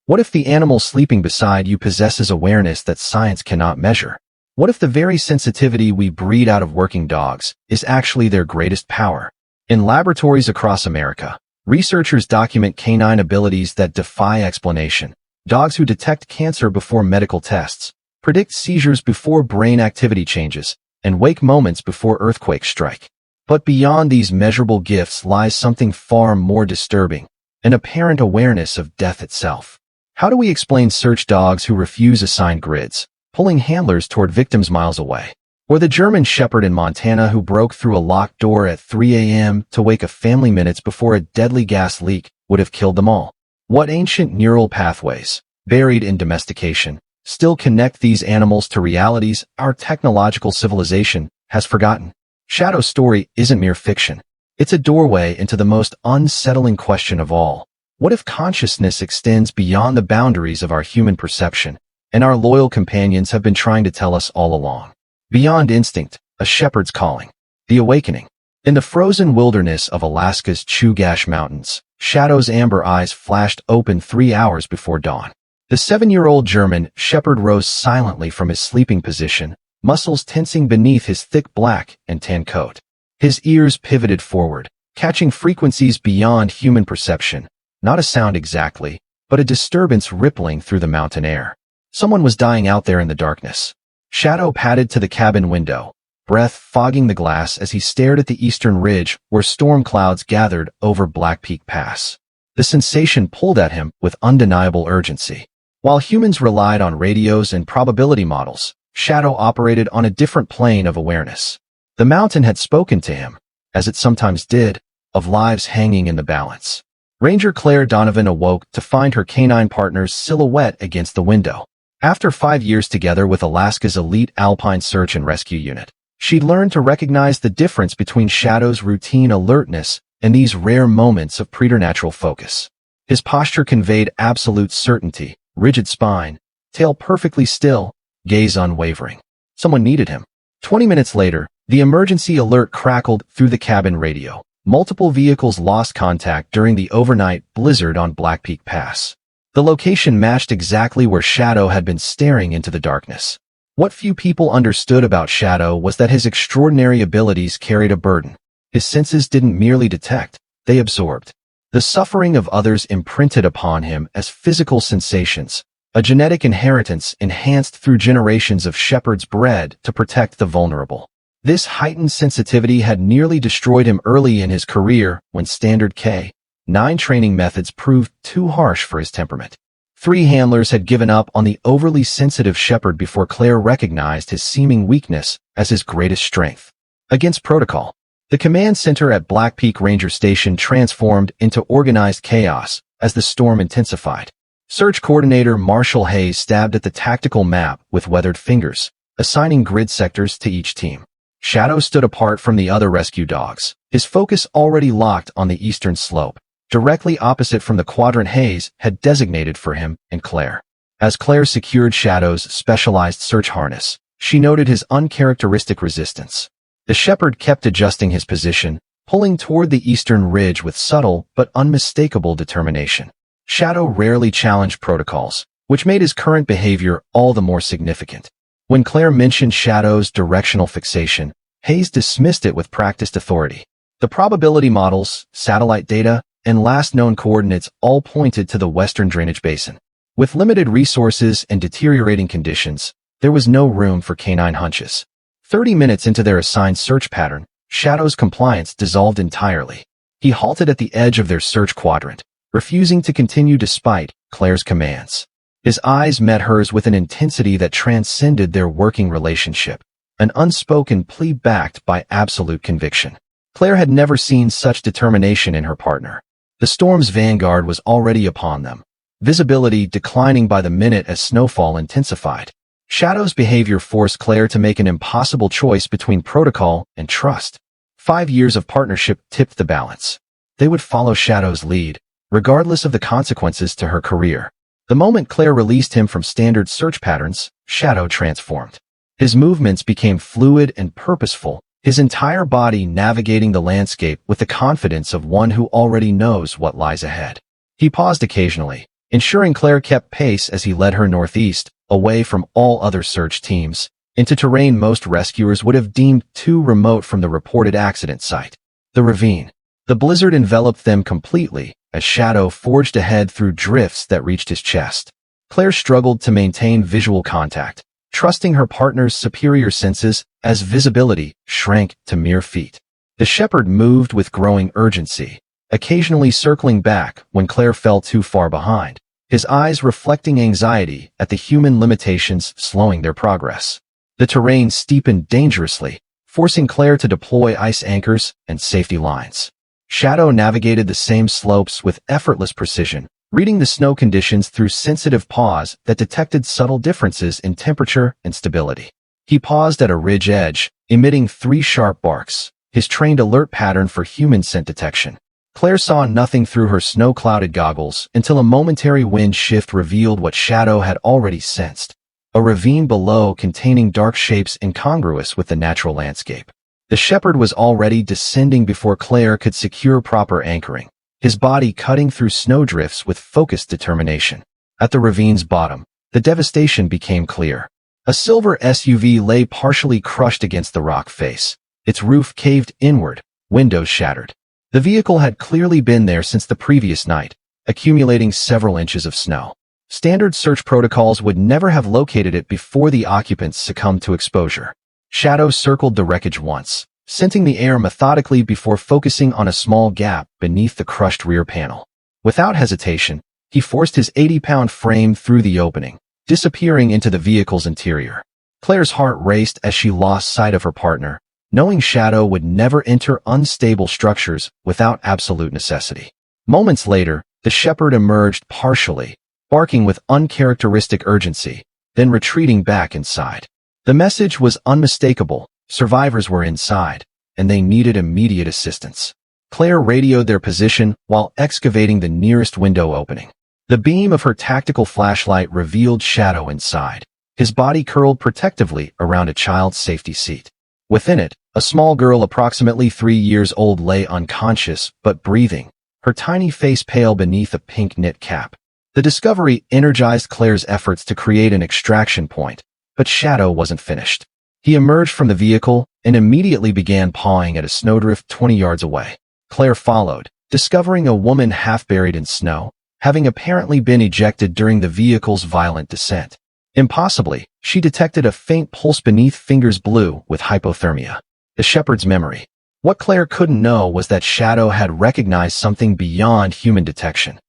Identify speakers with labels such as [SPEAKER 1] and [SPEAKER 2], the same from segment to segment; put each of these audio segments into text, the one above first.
[SPEAKER 1] What if the animal sleeping beside you possesses awareness that science cannot measure? What if the very sensitivity we breed out of working dogs is actually their greatest power? In laboratories across America, researchers document canine abilities that defy explanation. Dogs who detect cancer before medical tests, predict seizures before brain activity changes, and wake moments before earthquakes strike. But beyond these measurable gifts lies something far more disturbing, an apparent awareness of death itself. How do we explain search dogs who refuse assigned grids, pulling handlers toward victims miles away? Or the German Shepherd in Montana who broke through a locked door at 3 a.m. to wake a family minutes before a deadly gas leak would have killed them all? What ancient neural pathways, buried in domestication, still connect these animals to realities our technological civilization has forgotten? Shadow's story isn't mere fiction. It's a doorway into the most unsettling question of all. What if consciousness extends beyond the boundaries of our human perception, and our loyal companions have been trying to tell us all along? Beyond instinct, a shepherd's calling. The awakening. In the frozen wilderness of Alaska's Chugach Mountains, Shadow's amber eyes flashed open 3 hours before dawn. The 7-year-old German shepherd rose silently from his sleeping position, muscles tensing beneath his thick black and tan coat. His ears pivoted forward, catching frequencies beyond human perception. Not a sound exactly, but a disturbance rippling through the mountain air. Someone was dying out there in the darkness. Shadow padded to the cabin window, breath fogging the glass as he stared at the eastern ridge where storm clouds gathered over Black Peak Pass. The sensation pulled at him with undeniable urgency. While humans relied on radios and probability models, Shadow operated on a different plane of awareness. The mountain had spoken to him, as it sometimes did, of lives hanging in the balance. Ranger Claire Donovan awoke to find her canine partner's silhouette against the window. After 5 years together with Alaska's elite Alpine Search and Rescue Unit, she'd learned to recognize the difference between Shadow's routine alertness and these rare moments of preternatural focus. His posture conveyed absolute certainty, rigid spine, tail perfectly still, gaze unwavering. Someone needed him. 20 minutes later, the emergency alert crackled through the cabin radio. Multiple vehicles lost contact during the overnight blizzard on Black Peak Pass. The location matched exactly where Shadow had been staring into the darkness. What few people understood about Shadow was that his extraordinary abilities carried a burden. His senses didn't merely detect, they absorbed. The suffering of others imprinted upon him as physical sensations, a genetic inheritance enhanced through generations of shepherds bred to protect the vulnerable. This heightened sensitivity had nearly destroyed him early in his career when standard K-9 training methods proved too harsh for his temperament. 3 handlers had given up on the overly sensitive shepherd before Claire recognized his seeming weakness as his greatest strength. Against protocol, the command center at Black Peak Ranger Station transformed into organized chaos as the storm intensified. Search coordinator Marshall Hayes stabbed at the tactical map with weathered fingers, assigning grid sectors to each team. Shadow stood apart from the other rescue dogs, his focus already locked on the eastern slope, directly opposite from the quadrant Hayes had designated for him and Claire. As Claire secured Shadow's specialized search harness, she noted his uncharacteristic resistance. The shepherd kept adjusting his position, pulling toward the eastern ridge with subtle but unmistakable determination. Shadow rarely challenged protocols, which made his current behavior all the more significant. When Claire mentioned Shadow's directional fixation, Hayes dismissed it with practiced authority. The probability models, satellite data, and last known coordinates all pointed to the western drainage basin. With limited resources and deteriorating conditions, there was no room for canine hunches. 30 minutes into their assigned search pattern, Shadow's compliance dissolved entirely. He halted at the edge of their search quadrant, refusing to continue despite Claire's commands. His eyes met hers with an intensity that transcended their working relationship, an unspoken plea backed by absolute conviction. Claire had never seen such determination in her partner. The storm's vanguard was already upon them, visibility declining by the minute as snowfall intensified. Shadow's behavior forced Claire to make an impossible choice between protocol and trust. 5 years of partnership tipped the balance. They would follow Shadow's lead, regardless of the consequences to her career. The moment Claire released him from standard search patterns, Shadow transformed. His movements became fluid and purposeful, his entire body navigating the landscape with the confidence of one who already knows what lies ahead. He paused occasionally, ensuring Claire kept pace as he led her northeast, away from all other search teams, into terrain most rescuers would have deemed too remote from the reported accident site. The ravine. The blizzard enveloped them completely, as Shadow forged ahead through drifts that reached his chest. Claire struggled to maintain visual contact, trusting her partner's superior senses as visibility shrank to mere feet. The shepherd moved with growing urgency, occasionally circling back when Claire fell too far behind, his eyes reflecting anxiety at the human limitations slowing their progress. The terrain steepened dangerously, forcing Claire to deploy ice anchors and safety lines. Shadow navigated the same slopes with effortless precision, reading the snow conditions through sensitive paws that detected subtle differences in temperature and stability. He paused at a ridge edge, emitting 3 sharp barks, his trained alert pattern for human scent detection. Claire saw nothing through her snow-clouded goggles until a momentary wind shift revealed what Shadow had already sensed: a ravine below containing dark shapes incongruous with the natural landscape. The shepherd was already descending before Claire could secure proper anchoring, his body cutting through snowdrifts with focused determination. At the ravine's bottom, the devastation became clear. A silver SUV lay partially crushed against the rock face, its roof caved inward, windows shattered. The vehicle had clearly been there since the previous night, accumulating several inches of snow. Standard search protocols would never have located it before the occupants succumbed to exposure. Shadow circled the wreckage once, scenting the air methodically before focusing on a small gap beneath the crushed rear panel. Without hesitation, he forced his 80-pound frame through the opening, disappearing into the vehicle's interior. Claire's heart raced as she lost sight of her partner, knowing Shadow would never enter unstable structures without absolute necessity. Moments later, the shepherd emerged partially, barking with uncharacteristic urgency, then retreating back inside. The message was unmistakable: survivors were inside, and they needed immediate assistance. Claire radioed their position while excavating the nearest window opening. The beam of her tactical flashlight revealed Shadow inside, his body curled protectively around a child's safety seat. Within it, a small girl approximately 3 years old lay unconscious but breathing, her tiny face pale beneath a pink knit cap. The discovery energized Claire's efforts to create an extraction point, but Shadow wasn't finished. He emerged from the vehicle and immediately began pawing at a snowdrift 20 yards away. Claire followed, discovering a woman half buried in snow, having apparently been ejected during the vehicle's violent descent. Impossibly, she detected a faint pulse beneath fingers blue with hypothermia. The shepherd's memory. What Claire couldn't know was that Shadow had recognized something beyond human detection.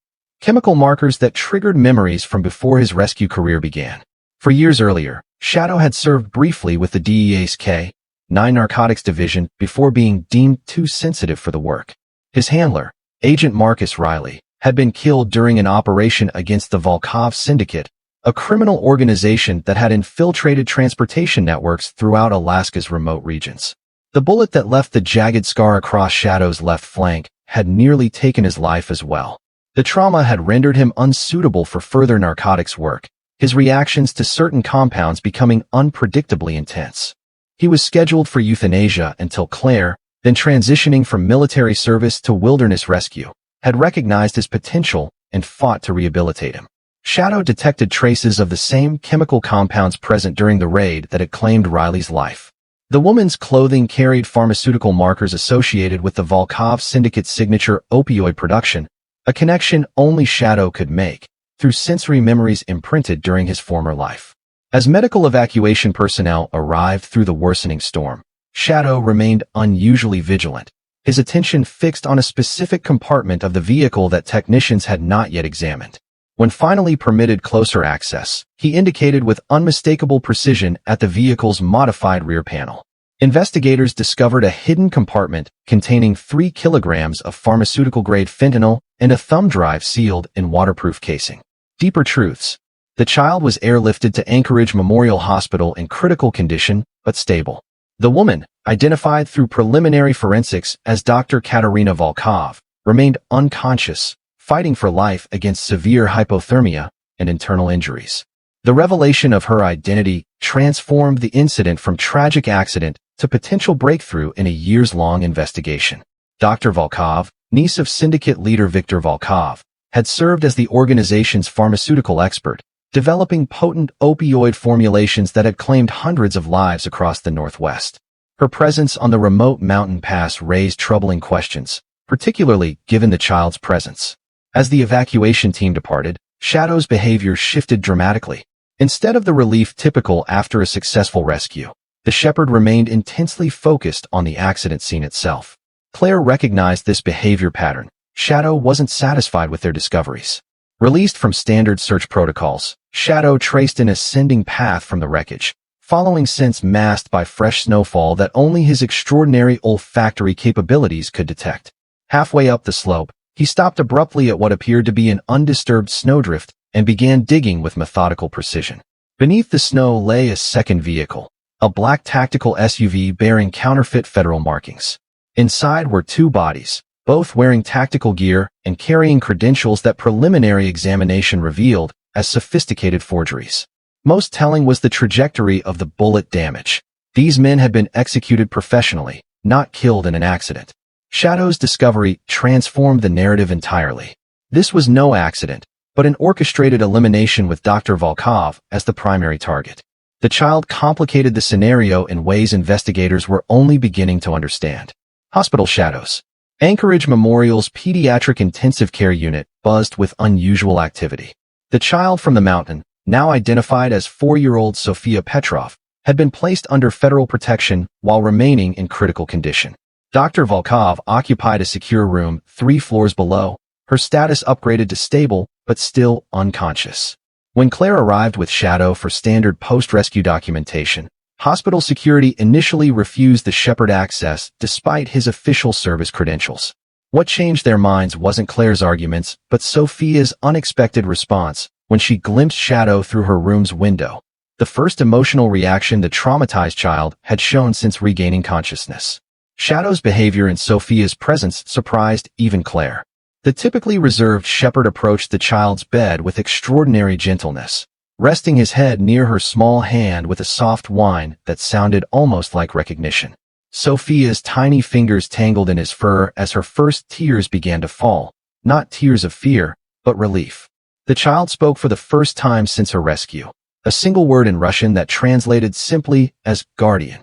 [SPEAKER 1] Chemical markers that triggered memories from before his rescue career began. For years earlier, Shadow had served briefly with the DEA's K-9 Narcotics Division before being deemed too sensitive for the work. His handler, Agent Marcus Riley, had been killed during an operation against the Volkov Syndicate, a criminal organization that had infiltrated transportation networks throughout Alaska's remote regions. The bullet that left the jagged scar across Shadow's left flank had nearly taken his life as well. The trauma had rendered him unsuitable for further narcotics work, his reactions to certain compounds becoming unpredictably intense. He was scheduled for euthanasia until Claire, then transitioning from military service to wilderness rescue, had recognized his potential and fought to rehabilitate him. Shadow detected traces of the same chemical compounds present during the raid that had claimed Riley's life. The woman's clothing carried pharmaceutical markers associated with the Volkov Syndicate's signature opioid production, a connection only Shadow could make through sensory memories imprinted during his former life. As medical evacuation personnel arrived through the worsening storm, Shadow remained unusually vigilant, his attention fixed on a specific compartment of the vehicle that technicians had not yet examined. When finally permitted closer access, he indicated with unmistakable precision at the vehicle's modified rear panel. Investigators discovered a hidden compartment containing 3 kilograms of pharmaceutical-grade fentanyl and a thumb drive sealed in waterproof casing. Deeper truths. The child was airlifted to Anchorage Memorial Hospital in critical condition, but stable. The woman, identified through preliminary forensics as Dr. Katerina Volkov, remained unconscious, fighting for life against severe hypothermia and internal injuries. The revelation of her identity transformed the incident from tragic accident to potential breakthrough in a years-long investigation. Dr. Volkov, niece of syndicate leader Viktor Volkov, had served as the organization's pharmaceutical expert, developing potent opioid formulations that had claimed hundreds of lives across the Northwest. Her presence on the remote mountain pass raised troubling questions, particularly given the child's presence. As the evacuation team departed, Shadow's behavior shifted dramatically. Instead of the relief typical after a successful rescue, the shepherd remained intensely focused on the accident scene itself. Claire recognized this behavior pattern. Shadow wasn't satisfied with their discoveries. Released from standard search protocols, Shadow traced an ascending path from the wreckage, following scents masked by fresh snowfall that only his extraordinary olfactory capabilities could detect. Halfway up the slope, he stopped abruptly at what appeared to be an undisturbed snowdrift and began digging with methodical precision. Beneath the snow lay a second vehicle, a black tactical SUV bearing counterfeit federal markings. Inside were two bodies, both wearing tactical gear and carrying credentials that preliminary examination revealed as sophisticated forgeries. Most telling was the trajectory of the bullet damage. These men had been executed professionally, not killed in an accident. Shadow's discovery transformed the narrative entirely. This was no accident, but an orchestrated elimination with Dr. Volkov as the primary target. The child complicated the scenario in ways investigators were only beginning to understand. Hospital shadows. Anchorage Memorial's pediatric intensive care unit buzzed with unusual activity. The child from the mountain, now identified as 4-year-old Sophia Petrov, had been placed under federal protection while remaining in critical condition. Dr. Volkov occupied a secure room 3 floors below, her status upgraded to stable but still unconscious. When Claire arrived with Shadow for standard post-rescue documentation, hospital security initially refused the shepherd access despite his official service credentials. What changed their minds wasn't Claire's arguments, but Sophia's unexpected response when she glimpsed Shadow through her room's window, the first emotional reaction the traumatized child had shown since regaining consciousness. Shadow's behavior in Sophia's presence surprised even Claire. The typically reserved shepherd approached the child's bed with extraordinary gentleness, resting his head near her small hand with a soft whine that sounded almost like recognition. Sophia's tiny fingers tangled in his fur as her first tears began to fall, not tears of fear, but relief. The child spoke for the first time since her rescue, a single word in Russian that translated simply as guardian.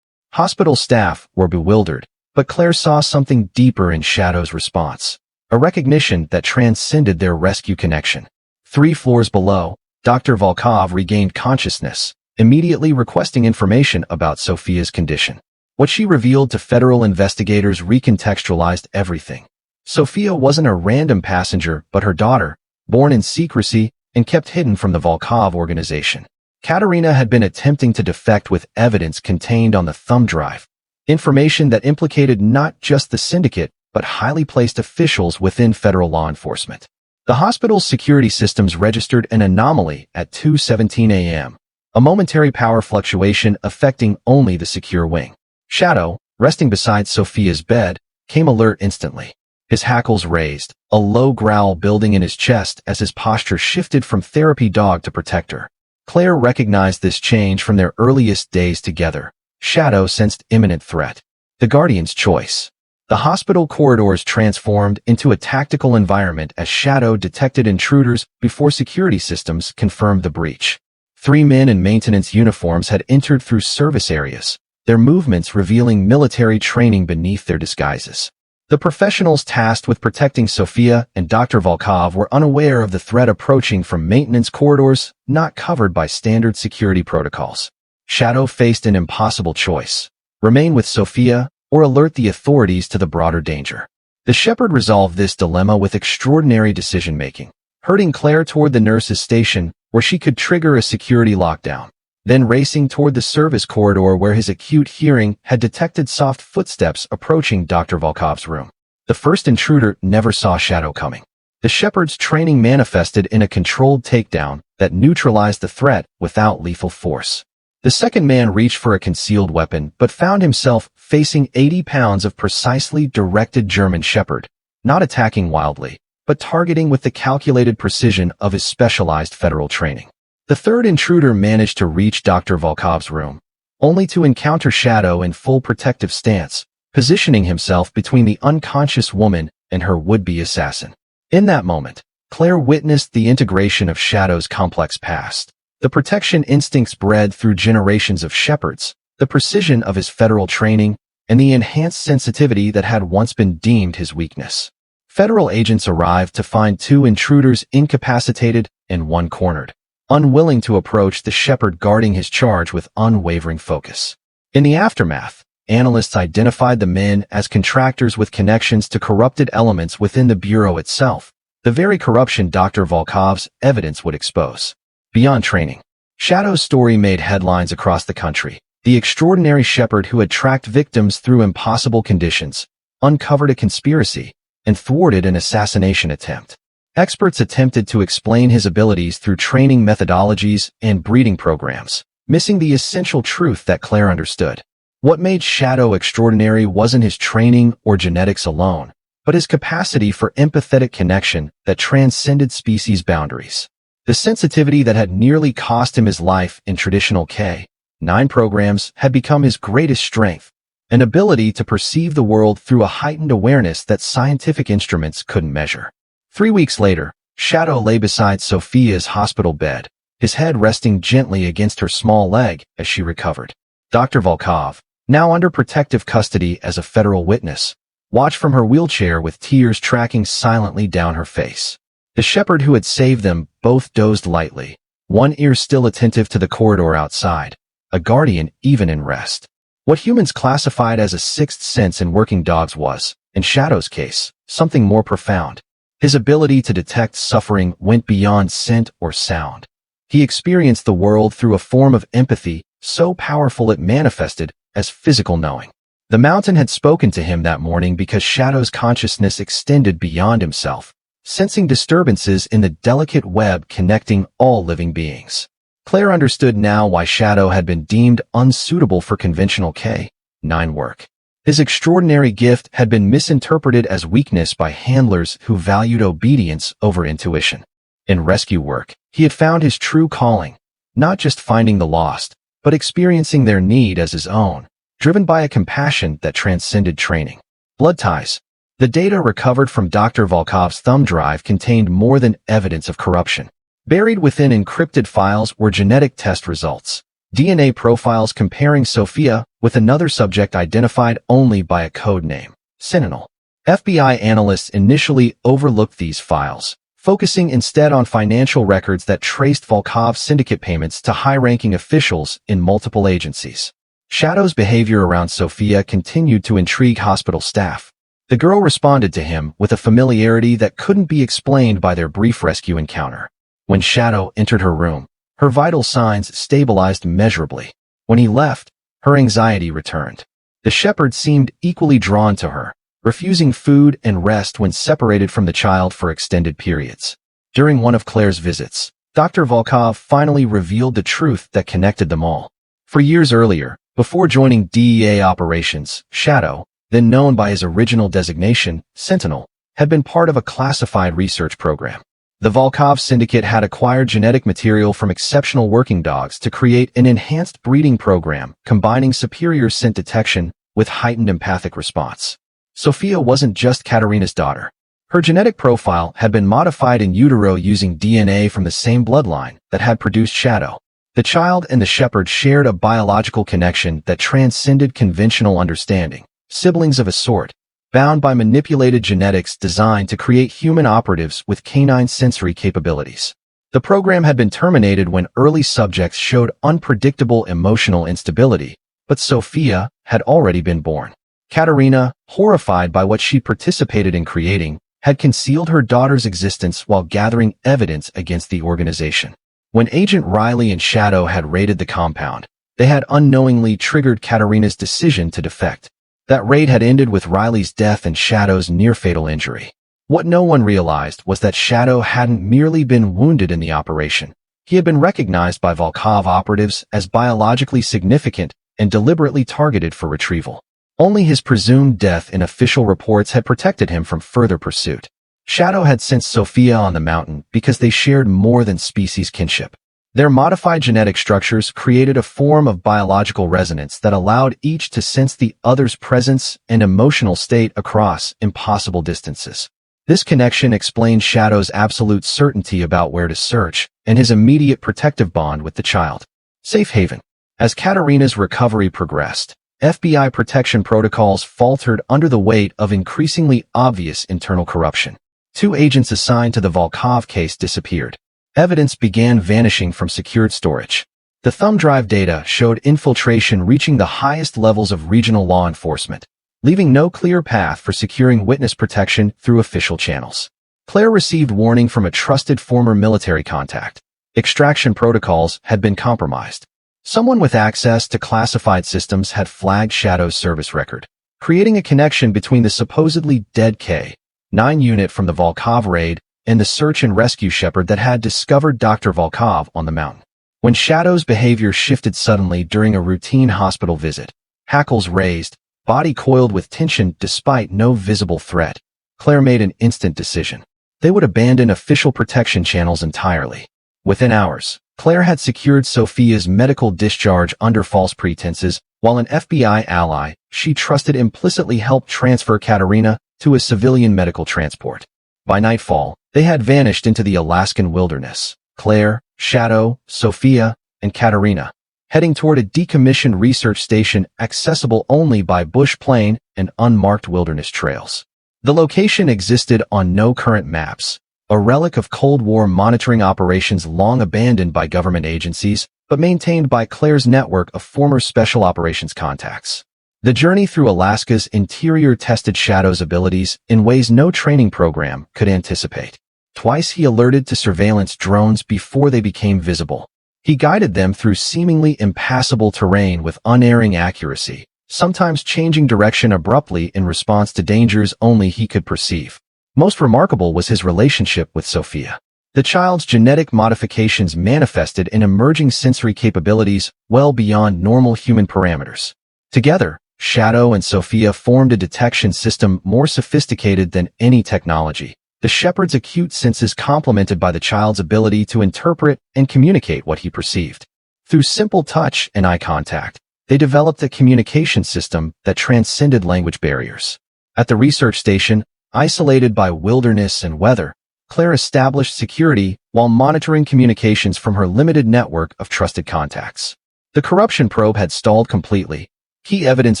[SPEAKER 1] Hospital staff were bewildered, but Claire saw something deeper in Shadow's response. A recognition that transcended their rescue connection. 3 floors below, Dr. Volkov regained consciousness, immediately requesting information about Sophia's condition. What she revealed to federal investigators recontextualized everything. Sophia wasn't a random passenger, but her daughter, born in secrecy and kept hidden from the Volkov organization. Katerina had been attempting to defect with evidence contained on the thumb drive, information that implicated not just the syndicate, but highly placed officials within federal law enforcement. The hospital's security systems registered an anomaly at 2:17 a.m., a momentary power fluctuation affecting only the secure wing. Shadow, resting beside Sophia's bed, came alert instantly. His hackles raised, a low growl building in his chest as his posture shifted from therapy dog to protector. Claire recognized this change from their earliest days together. Shadow sensed imminent threat. The Guardian's choice. The hospital corridors transformed into a tactical environment as Shadow detected intruders before security systems confirmed the breach. 3 men in maintenance uniforms had entered through service areas, their movements revealing military training beneath their disguises. The professionals tasked with protecting Sophia and Dr. Volkov were unaware of the threat approaching from maintenance corridors not covered by standard security protocols. Shadow faced an impossible choice: remain with Sophia or alert the authorities to the broader danger. The shepherd resolved this dilemma with extraordinary decision-making, herding Claire toward the nurse's station where she could trigger a security lockdown, then racing toward the service corridor where his acute hearing had detected soft footsteps approaching Dr. Volkov's room. The first intruder never saw Shadow coming. The shepherd's training manifested in a controlled takedown that neutralized the threat without lethal force. The second man reached for a concealed weapon but found himself facing 80 pounds of precisely directed German shepherd, not attacking wildly, but targeting with the calculated precision of his specialized federal training. The third intruder managed to reach Dr. Volkov's room, only to encounter Shadow in full protective stance, positioning himself between the unconscious woman and her would-be assassin. In that moment, Claire witnessed the integration of Shadow's complex past, the protection instincts bred through generations of shepherds, the precision of his federal training, and the enhanced sensitivity that had once been deemed his weakness. Federal agents arrived to find two intruders incapacitated and one cornered, unwilling to approach the shepherd guarding his charge with unwavering focus. In the aftermath, analysts identified the men as contractors with connections to corrupted elements within the Bureau itself, the very corruption Dr. Volkov's evidence would expose. Beyond training, Shadow's story made headlines across the country. The extraordinary shepherd who had tracked victims through impossible conditions, uncovered a conspiracy, and thwarted an assassination attempt. Experts attempted to explain his abilities through training methodologies and breeding programs, missing the essential truth that Claire understood. What made Shadow extraordinary wasn't his training or genetics alone, but his capacity for empathetic connection that transcended species boundaries. The sensitivity that had nearly cost him his life in traditional K-9 programs had become his greatest strength, an ability to perceive the world through a heightened awareness that scientific instruments couldn't measure. 3 weeks later, Shadow lay beside Sophia's hospital bed, his head resting gently against her small leg as she recovered. Dr. Volkov, now under protective custody as a federal witness, watched from her wheelchair with tears tracking silently down her face. The shepherd who had saved them both dozed lightly, one ear still attentive to the corridor outside, a guardian even in rest. What humans classified as a sixth sense in working dogs was, in Shadow's case, something more profound. His ability to detect suffering went beyond scent or sound. He experienced the world through a form of empathy so powerful it manifested as physical knowing. The mountain had spoken to him that morning because Shadow's consciousness extended beyond himself, sensing disturbances in the delicate web connecting all living beings. Claire understood now why Shadow had been deemed unsuitable for conventional K-9 work. His extraordinary gift had been misinterpreted as weakness by handlers who valued obedience over intuition. In rescue work, he had found his true calling, not just finding the lost, but experiencing their need as his own, driven by a compassion that transcended training. Blood ties. The data recovered from Dr. Volkov's thumb drive contained more than evidence of corruption. Buried within encrypted files were genetic test results, DNA profiles comparing Sophia with another subject identified only by a code name, Sentinel. FBI analysts initially overlooked these files, focusing instead on financial records that traced Volkov's syndicate payments to high-ranking officials in multiple agencies. Shadow's behavior around Sophia continued to intrigue hospital staff. The girl responded to him with a familiarity that couldn't be explained by their brief rescue encounter. When Shadow entered her room, her vital signs stabilized measurably. When he left, her anxiety returned. The shepherd seemed equally drawn to her, refusing food and rest when separated from the child for extended periods. During one of Claire's visits, Dr. Volkov finally revealed the truth that connected them all. For years earlier, before joining DEA operations, Shadow, then known by his original designation, Sentinel, had been part of a classified research program. The Volkov syndicate had acquired genetic material from exceptional working dogs to create an enhanced breeding program combining superior scent detection with heightened empathic response. Sophia wasn't just Katerina's daughter. Her genetic profile had been modified in utero using DNA from the same bloodline that had produced Shadow. The child and the shepherd shared a biological connection that transcended conventional understanding, siblings of a sort, bound by manipulated genetics designed to create human operatives with canine sensory capabilities. The program had been terminated when early subjects showed unpredictable emotional instability, but Sophia had already been born. Katerina, horrified by what she participated in creating, had concealed her daughter's existence while gathering evidence against the organization. When Agent Riley and Shadow had raided the compound, they had unknowingly triggered Katerina's decision to defect. That raid had ended with Riley's death and Shadow's near-fatal injury. What no one realized was that Shadow hadn't merely been wounded in the operation. He had been recognized by Volkov operatives as biologically significant and deliberately targeted for retrieval. Only his presumed death in official reports had protected him from further pursuit. Shadow had sensed Sophia on the mountain because they shared more than species kinship. Their modified genetic structures created a form of biological resonance that allowed each to sense the other's presence and emotional state across impossible distances. This connection explained Shadow's absolute certainty about where to search and his immediate protective bond with the child. Safe haven. As Katerina's recovery progressed, FBI protection protocols faltered under the weight of increasingly obvious internal corruption. 2 agents assigned to the Volkov case disappeared. Evidence began vanishing from secured storage. The thumb drive data showed infiltration reaching the highest levels of regional law enforcement, leaving no clear path for securing witness protection through official channels. Claire received warning from a trusted former military contact. Extraction protocols had been compromised. Someone with access to classified systems had flagged Shadow's service record, creating a connection between the supposedly dead K-9 unit from the Volkov raid and the search and rescue shepherd that had discovered Dr. Volkov on the mountain. When Shadow's behavior shifted suddenly during a routine hospital visit, hackles raised, body coiled with tension despite no visible threat, Claire made an instant decision. They would abandon official protection channels entirely. Within hours, Claire had secured Sophia's medical discharge under false pretenses, while an FBI ally she trusted implicitly helped transfer Katerina to a civilian medical transport. By nightfall, they had vanished into the Alaskan wilderness. Claire, Shadow, Sophia, and Katerina, heading toward a decommissioned research station accessible only by bush plane and unmarked wilderness trails. The location existed on no current maps, a relic of Cold War monitoring operations long abandoned by government agencies, but maintained by Claire's network of former special operations contacts. The journey through Alaska's interior tested Shadow's abilities in ways no training program could anticipate. Twice he alerted to surveillance drones before they became visible. He guided them through seemingly impassable terrain with unerring accuracy, sometimes changing direction abruptly in response to dangers only he could perceive. Most remarkable was his relationship with Sophia. The child's genetic modifications manifested in emerging sensory capabilities well beyond normal human parameters. Together, Shadow and Sophia formed a detection system more sophisticated than any technology. The shepherd's acute senses complemented by the child's ability to interpret and communicate what he perceived. Through simple touch and eye contact, they developed a communication system that transcended language barriers. At the research station, isolated by wilderness and weather, Claire established security while monitoring communications from her limited network of trusted contacts. The corruption probe had stalled completely, key evidence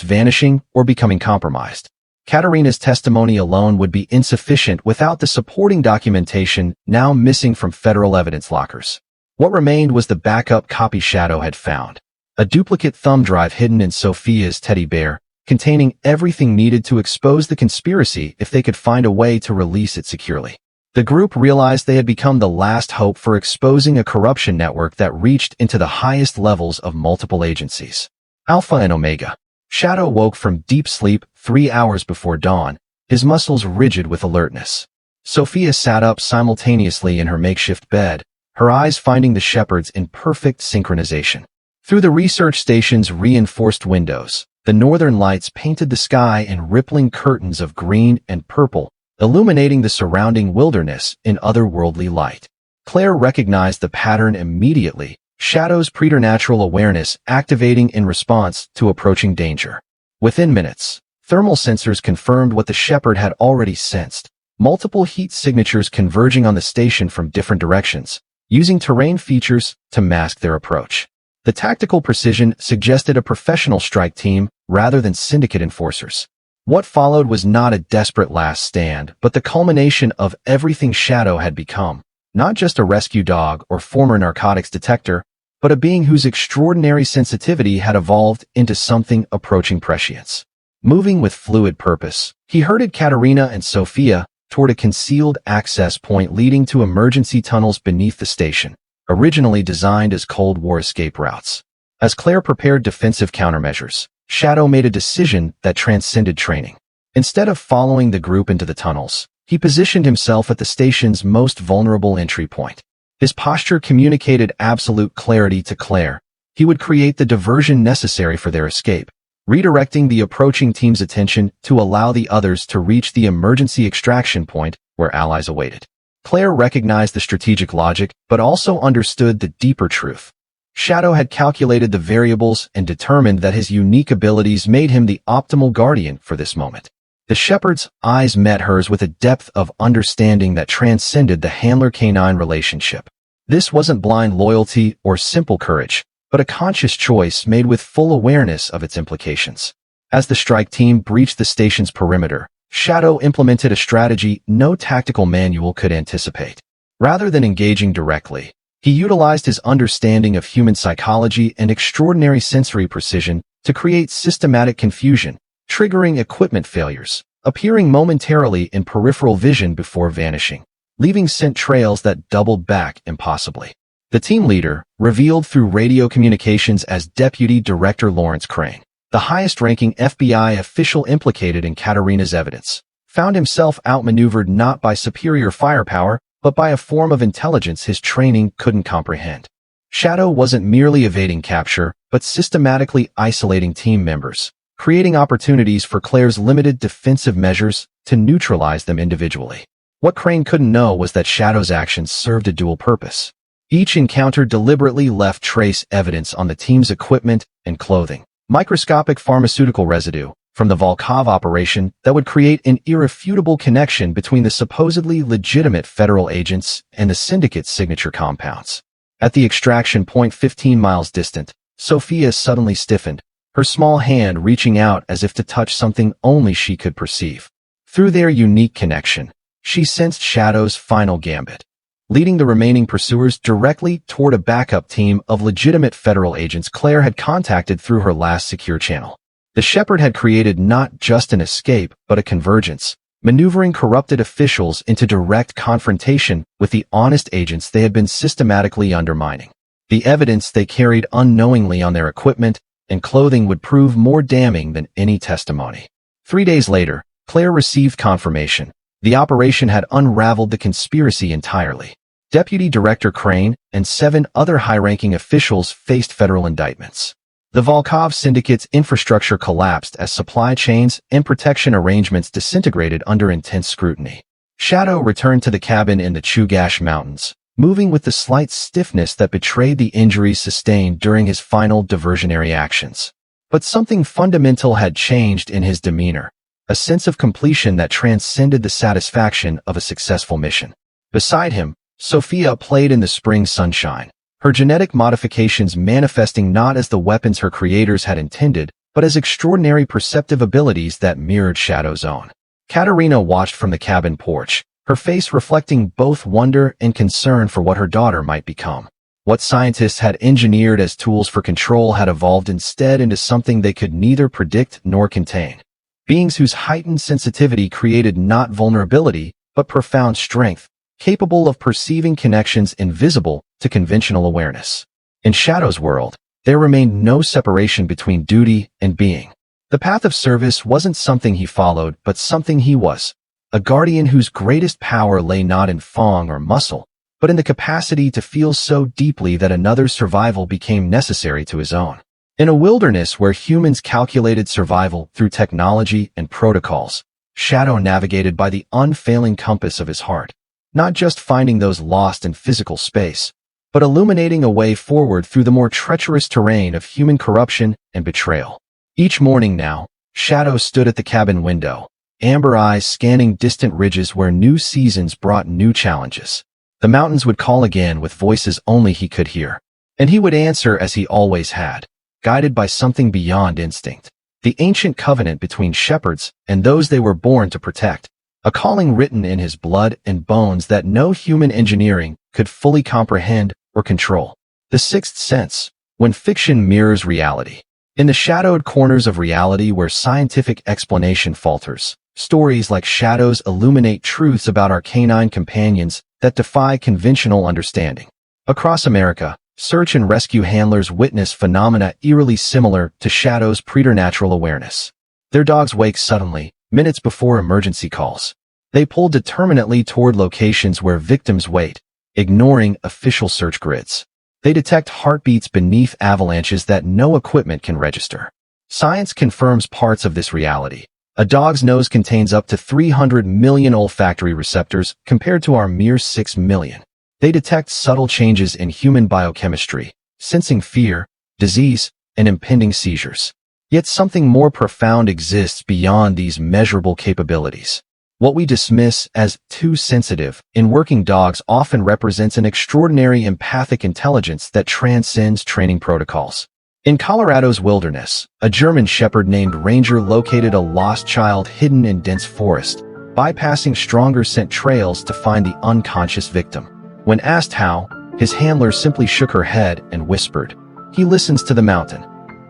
[SPEAKER 1] vanishing or becoming compromised. Katerina's testimony alone would be insufficient without the supporting documentation now missing from federal evidence lockers. What remained was the backup copy Shadow had found, a duplicate thumb drive hidden in Sophia's teddy bear, containing everything needed to expose the conspiracy if they could find a way to release it securely. The group realized they had become the last hope for exposing a corruption network that reached into the highest levels of multiple agencies. Alpha and Omega. Shadow woke from deep sleep 3 hours before dawn, his muscles rigid with alertness. Sophia sat up simultaneously in her makeshift bed, her eyes finding the shepherds in perfect synchronization. Through the research station's reinforced windows, the northern lights painted the sky in rippling curtains of green and purple, illuminating the surrounding wilderness in otherworldly light. Claire recognized the pattern immediately, Shadow's preternatural awareness activating in response to approaching danger. Within minutes, thermal sensors confirmed what the shepherd had already sensed, multiple heat signatures converging on the station from different directions, using terrain features to mask their approach. The tactical precision suggested a professional strike team rather than syndicate enforcers. What followed was not a desperate last stand, but the culmination of everything Shadow had become, not just a rescue dog or former narcotics detector, but a being whose extraordinary sensitivity had evolved into something approaching prescience. Moving with fluid purpose, he herded Katerina and Sophia toward a concealed access point leading to emergency tunnels beneath the station, originally designed as Cold War escape routes. As Claire prepared defensive countermeasures, Shadow made a decision that transcended training. Instead of following the group into the tunnels, he positioned himself at the station's most vulnerable entry point. His posture communicated absolute clarity to Claire. He would create the diversion necessary for their escape, redirecting the approaching team's attention to allow the others to reach the emergency extraction point where allies awaited. Claire recognized the strategic logic, but also understood the deeper truth. Shadow had calculated the variables and determined that his unique abilities made him the optimal guardian for this moment. The shepherd's eyes met hers with a depth of understanding that transcended the handler-canine relationship. This wasn't blind loyalty or simple courage, but a conscious choice made with full awareness of its implications. As the strike team breached the station's perimeter, Shadow implemented a strategy no tactical manual could anticipate. Rather than engaging directly, he utilized his understanding of human psychology and extraordinary sensory precision to create systematic confusion, triggering equipment failures, appearing momentarily in peripheral vision before vanishing, leaving scent trails that doubled back impossibly. The team leader, revealed through radio communications as Deputy Director Lawrence Crane, the highest-ranking FBI official implicated in Katarina's evidence, found himself outmaneuvered not by superior firepower, but by a form of intelligence his training couldn't comprehend. Shadow wasn't merely evading capture, but systematically isolating team members, creating opportunities for Claire's limited defensive measures to neutralize them individually. What Crane couldn't know was that Shadow's actions served a dual purpose. Each encounter deliberately left trace evidence on the team's equipment and clothing, microscopic pharmaceutical residue from the Volkov operation that would create an irrefutable connection between the supposedly legitimate federal agents and the syndicate's signature compounds. At the extraction point 15 miles distant, Sophia suddenly stiffened, her small hand reaching out as if to touch something only she could perceive. Through their unique connection, she sensed Shadow's final gambit, leading the remaining pursuers directly toward a backup team of legitimate federal agents Claire had contacted through her last secure channel. The Shepherd had created not just an escape, but a convergence, maneuvering corrupted officials into direct confrontation with the honest agents they had been systematically undermining. The evidence they carried unknowingly on their equipment and clothing would prove more damning than any testimony. 3 days later, Claire received confirmation. The operation had unraveled the conspiracy entirely. Deputy Director Crane and 7 other high-ranking officials faced federal indictments. The Volkov syndicate's infrastructure collapsed as supply chains and protection arrangements disintegrated under intense scrutiny. Shadow returned to the cabin in the Chugash Mountains, moving with the slight stiffness that betrayed the injuries sustained during his final diversionary actions. But something fundamental had changed in his demeanor, a sense of completion that transcended the satisfaction of a successful mission. Beside him, Sophia played in the spring sunshine, her genetic modifications manifesting not as the weapons her creators had intended, but as extraordinary perceptive abilities that mirrored Shadow's own. Katarina watched from the cabin porch, her face reflecting both wonder and concern for what her daughter might become. What scientists had engineered as tools for control had evolved instead into something they could neither predict nor contain. Beings whose heightened sensitivity created not vulnerability, but profound strength, capable of perceiving connections invisible to conventional awareness. In Shadow's world, there remained no separation between duty and being. The path of service wasn't something he followed, but something he was. A guardian whose greatest power lay not in fang or muscle, but in the capacity to feel so deeply that another's survival became necessary to his own. In a wilderness where humans calculated survival through technology and protocols, Shadow navigated by the unfailing compass of his heart, not just finding those lost in physical space, but illuminating a way forward through the more treacherous terrain of human corruption and betrayal. Each morning now, Shadow stood at the cabin window, amber eyes scanning distant ridges where new seasons brought new challenges. The mountains would call again with voices only he could hear, and he would answer as he always had, guided by something beyond instinct. The ancient covenant between shepherds and those they were born to protect, a calling written in his blood and bones that no human engineering could fully comprehend or control. The sixth sense, when fiction mirrors reality. In the shadowed corners of reality where scientific explanation falters, stories like Shadows illuminate truths about our canine companions that defy conventional understanding. Across America, search and rescue handlers witness phenomena eerily similar to Shadow's preternatural awareness. Their dogs wake suddenly, minutes before emergency calls. They pull determinately toward locations where victims wait, ignoring official search grids. They detect heartbeats beneath avalanches that no equipment can register. Science confirms parts of this reality. A dog's nose contains up to 300 million olfactory receptors compared to our mere 6 million. They detect subtle changes in human biochemistry, sensing fear, disease, and impending seizures. Yet something more profound exists beyond these measurable capabilities. What we dismiss as too sensitive in working dogs often represents an extraordinary empathic intelligence that transcends training protocols. In Colorado's wilderness, a German shepherd named Ranger located a lost child hidden in dense forest, bypassing stronger scent trails to find the unconscious victim. When asked how, his handler simply shook her head and whispered, "He listens to the mountain."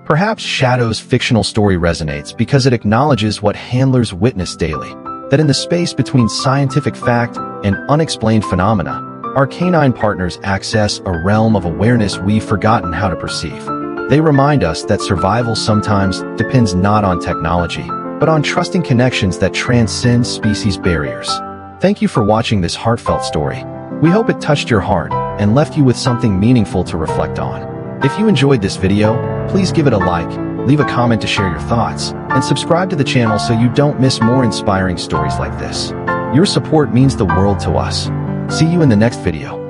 [SPEAKER 1] Perhaps Shadow's fictional story resonates because it acknowledges what handlers witness daily, that in the space between scientific fact and unexplained phenomena, our canine partners access a realm of awareness we've forgotten how to perceive. They remind us that survival sometimes depends not on technology, but on trusting connections that transcend species barriers. Thank you for watching this heartfelt story. We hope it touched your heart and left you with something meaningful to reflect on. If you enjoyed this video, please give it a like, leave a comment to share your thoughts, and subscribe to the channel so you don't miss more inspiring stories like this. Your support means the world to us. See you in the next video.